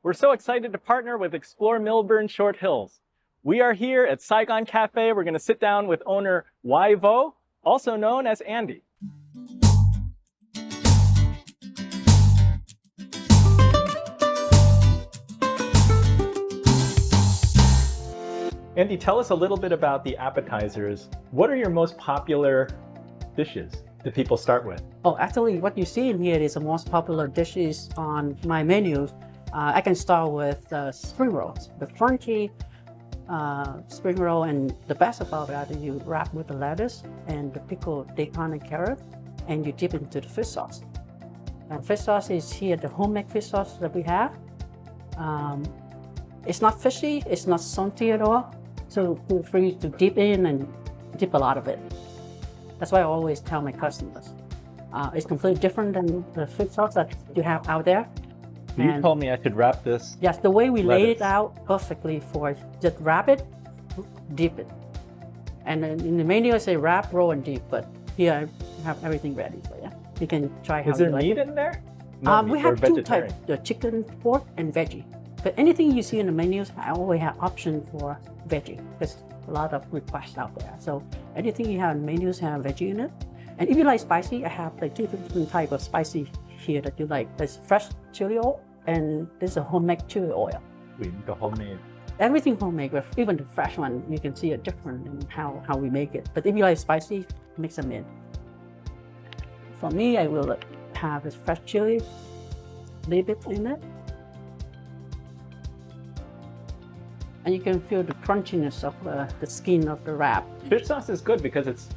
We're so excited to partner with Explore Millburn Short Hills. We are here at Saigon Cafe. We're going to sit down with owner Hoai, also known as Andy. Andy, tell us a little bit about the appetizers. What are your most popular dishes that people start with? Oh, actually, what you see in here is the most popular dishes on my menu. I can start with spring rolls, the crunchy spring roll, and the best about that is you wrap with the lettuce and the pickled Benihana carrot, and you dip into the fish sauce. And fish sauce is here the homemade fish sauce that we have. It's not fishy, it's not salty at all, so feel free to dip in and dip a lot of it. That's why I always tell my customers. It's completely different than the fish sauce that you have out there. You told me I could wrap this. Yes, the way we laid it out perfectly for it. Just wrap it, dip it. And then in the menu I say wrap, roll, and dip, but here I have everything ready for you. You can try how Is there you like meat it. in there? No We have two types, the chicken, pork, and veggie. But anything you see in the menus, I always have option for veggie. There's a lot of requests out there. So anything you have in menus have veggie in it. And if you like spicy, I have like two different types of spicy here that you like. There's fresh chili oil, and there's a homemade chili oil. The homemade. Everything homemade, but even the fresh one, you can see a difference in how we make it. But if you like spicy, mix them in. For me, I will have this fresh chili, leave it in it. And you can feel the crunchiness of the skin of the wrap. Fish sauce is good because it's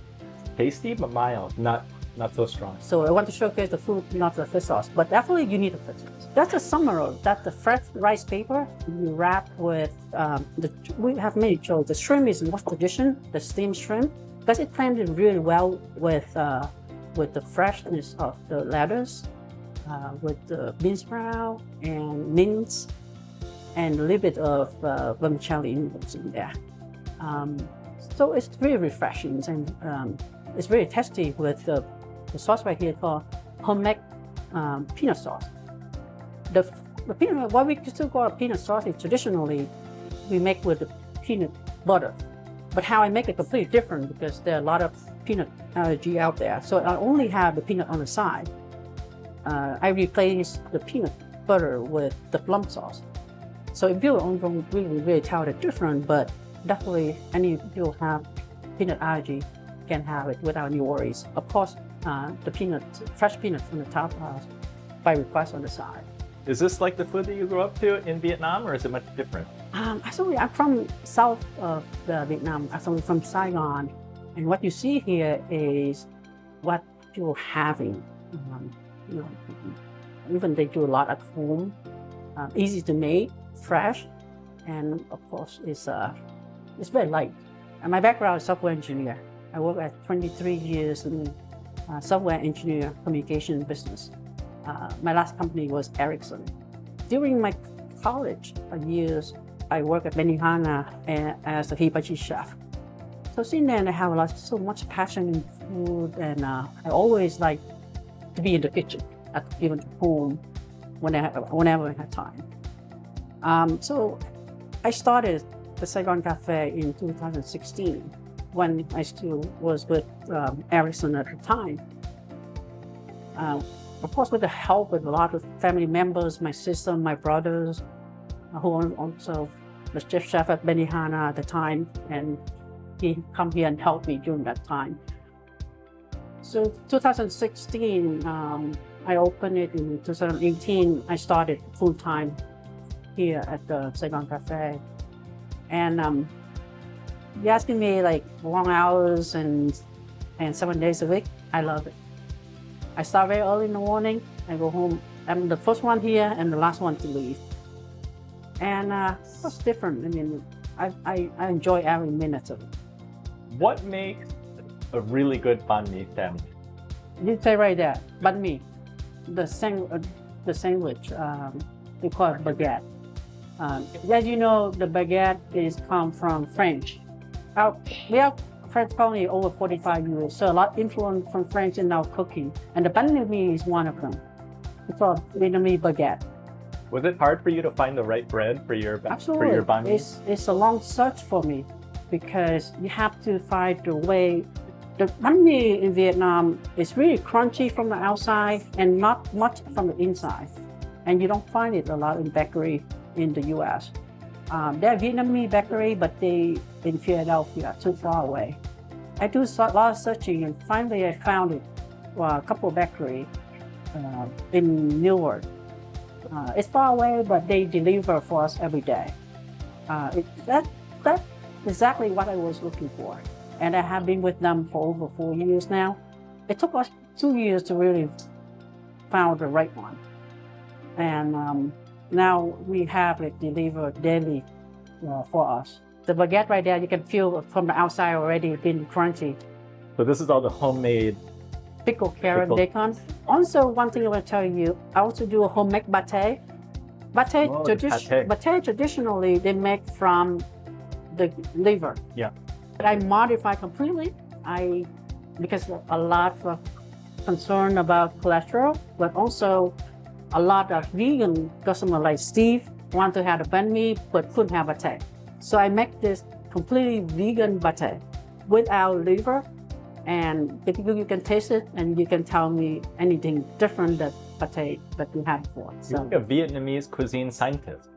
tasty but mild, not so strong. So I want to showcase the food, not the fish sauce, but definitely you need the fish sauce. That's a summer roll. That's the fresh rice paper. You wrap with, we have many choices. The shrimp is the most tradition, the steamed shrimp, because it blended really well with the freshness of the lettuce, with the bean sprout and mince, and a little bit of vermicelli in there. So it's very refreshing, and it's very tasty with the sauce right here called homemade peanut sauce. The peanut, what we still call peanut sauce is traditionally we make with the peanut butter. But how I make it completely different because there are a lot of peanut allergy out there. So I only have the peanut on the side. I replace the peanut butter with the plum sauce. So if you don't really tell the difference, but definitely any people have peanut allergy can have it without any worries. Of course, the fresh peanuts on the top by request on the side. Is this like the food that you grew up to in Vietnam, or is it much different? Actually, I'm from south of Vietnam, actually from Saigon. And what you see here is what people having. Even they do a lot at home, easy to make, fresh, and of course it's very light. And my background is software engineer. I worked at 23 years in software engineer communication business. My last company was Erickson. During my college years, I worked at Benihana as a hibachi chef. So since then, I have so much passion in food, and I always like to be in the kitchen, even at home, whenever I had time. So I started the Saigon Cafe in 2016 when I still was with Erickson at the time. Of course, with the help of a lot of family members, my sister, my brothers, who were also the chief chef at Benihana at the time, and he come here and helped me during that time. So 2016, I opened it. In 2018, I started full-time here at the Saigon Cafe. And you're asking me like long hours and 7 days a week, I love it. I start very early in the morning, I go home. I'm the first one here and the last one to leave. And it's different. I mean, I enjoy every minute of it. What makes a really good banh mi sandwich? You say right there, banh mi, the sandwich, we call it baguette. As you know, the baguette come from French. We have French colony over 45 years, so a lot of influence from French in our cooking, and the banh mi is one of them. It's called Vietnamese baguette. Was it hard for you to find the right bread for your Absolutely. banh mi? It's a long search for me because you have to find the way. The banh mi in Vietnam is really crunchy from the outside and not much from the inside. And you don't find it a lot in bakery in the US. They're Vietnamese bakery, but they in Philadelphia, too far away. I do a lot of searching and finally I found it, a couple of bakery in Newark. It's far away, but they deliver for us every day. That's exactly what I was looking for. And I have been with them for over 4 years now. It took us 2 years to really find the right one. And now we have it delivered daily for us. The baguette right there, you can feel from the outside already been crunchy. So this is all the homemade Pickled carrot Pickled. bacon. Also, one thing I want to tell you, I also do a homemade pate. Pate traditionally they make from the liver. Yeah. But I modify completely. Because a lot of concern about cholesterol, but also a lot of vegan customers like Steve want to have a banh mi but couldn't have pate. So I make this completely vegan pate without liver, and you can taste it and you can tell me anything different that pate that you had before. You're like a Vietnamese cuisine scientist.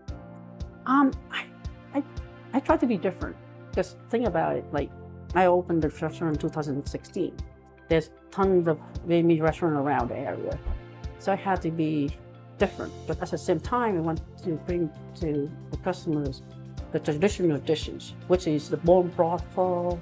I try to be different. Because think about it, like I opened the restaurant in 2016. There's tons of Vietnamese restaurants around the area. So I had to be different. But at the same time, I want to bring to the customers the traditional dishes, which is the bone broth pho,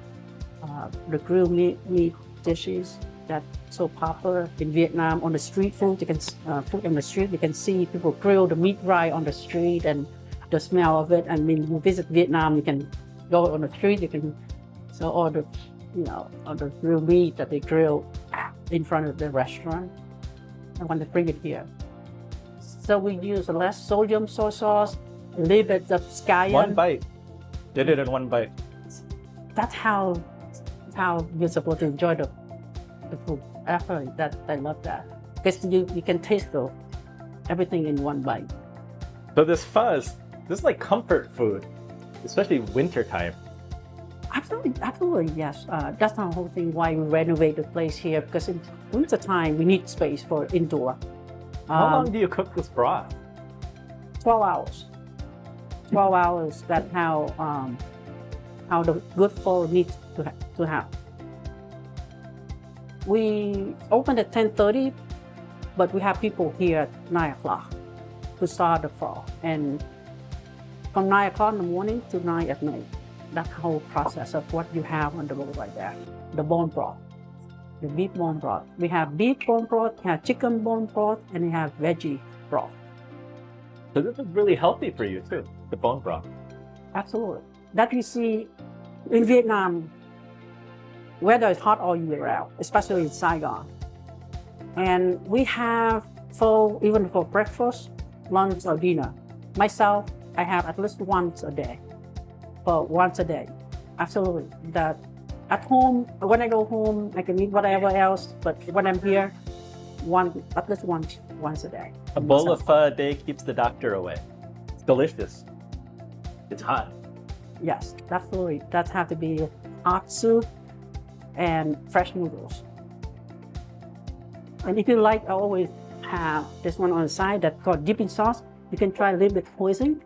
the grilled meat dishes that's so popular in Vietnam. On the street food, you can food on the street, you can see people grill the meat right on the street and the smell of it. I mean, you visit Vietnam, you can go on the street, you can all the grilled meat that they grill in front of the restaurant. I want to bring it here. So we use less sodium soy sauce, a little bit of scallion. One bite. Did it in one bite. That's how you're supposed to enjoy the food. After that, I love that. Because you can taste everything in one bite. So this fuzz, this is like comfort food, especially wintertime. Absolutely, yes. That's the whole thing why we renovate the place here, because in winter time we need space for indoor. How long do you cook this broth? 12 hours. 12 hours. That's how the good pho needs to have. We open at 10:30, but we have people here at 9 o'clock to start the pho, and from 9 o'clock in the morning to 9 at night. That whole process of what you have on the road right there. The bone broth, the beef bone broth. We have beef bone broth, we have chicken bone broth, and we have veggie broth. So this is really healthy for you too, the bone broth. Absolutely. That you see in Vietnam, weather is hot all year round, especially in Saigon. And we have pho even for breakfast, lunch, or dinner. Myself, I have at least once a day. Once a day, absolutely. That at home, when I go home, I can eat whatever else. But when I'm here, at least once a day. A bowl of pho a day keeps the doctor away. It's delicious. It's hot. Yes, absolutely. That have to be hot soup and fresh noodles. And if you like, I always have this one on the side that's called dipping sauce. You can try a little bit hoisin.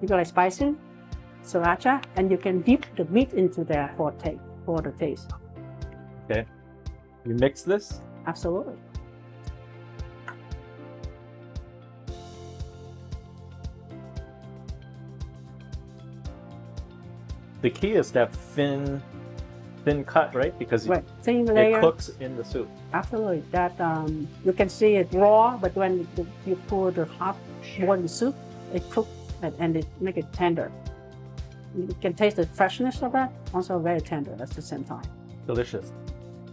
You can like spicy. Sriracha, and you can dip the meat into there for the taste. Okay. You mix this? Absolutely. The key is to have thin cut, right? Because thin layer. It cooks in the soup. Absolutely. That you can see it raw, but when you pour the hot boiling soup, it cooks and it make it tender. You can taste the freshness of that, also very tender at the same time. Delicious.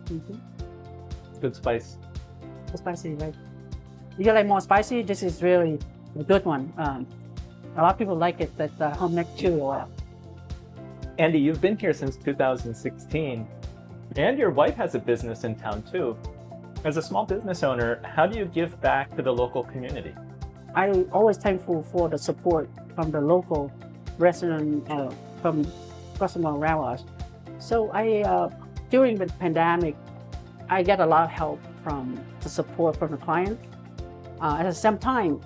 Mm-hmm. Good spice. So spicy, right? If you like more spicy, this is really a good one. A lot of people like it, that homemade chili oil. Andy, you've been here since 2016, and your wife has a business in town too. As a small business owner, how do you give back to the local community? I always thankful for the support from the local resident, from customer around us. So during the pandemic, I get a lot of help from the support from the client. At the same time,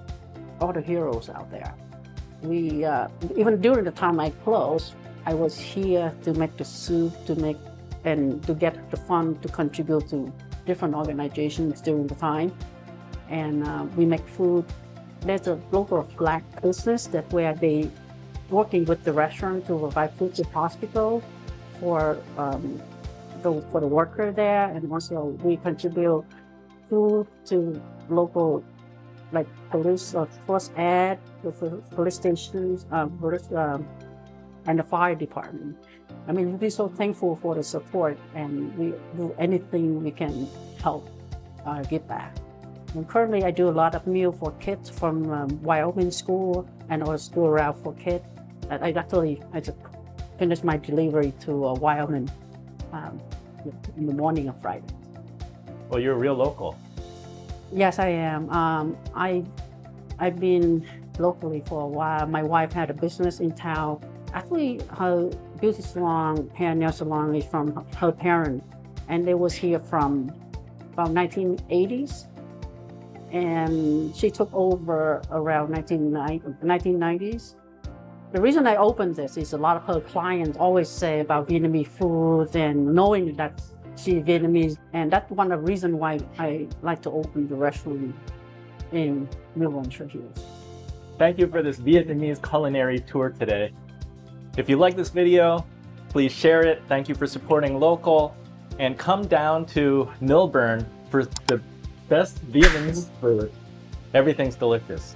all the heroes out there. We even during the time I closed, I was here to make the soup, and to get the fund to contribute to different organizations during the time. And we make food. There's a local Black business that where they working with the restaurant to provide food to hospital for the worker there, and also we contribute food to local like police, first aid, the police stations, and the fire department. I mean, we're so thankful for the support, and we do anything we can help give back. And currently, I do a lot of meal for kids from Wyoming school and also school route for kids. I just finished my delivery to Wyoming in the morning of Friday. Well, you're a real local. Yes, I am. I've been locally for a while. My wife had a business in town. Actually, her beauty salon, hair nail salon is from her parents, and they was here from about 1980s. And she took over around 1990s. The reason I opened this is a lot of her clients always say about Vietnamese food and knowing that she's Vietnamese. And that's one of the reasons why I like to open the restaurant in Millburn, Short Hills. Thank you for this Vietnamese culinary tour today. If you like this video, please share it. Thank you for supporting local, and come down to Millburn for the best Vietnamese food. Everything's delicious.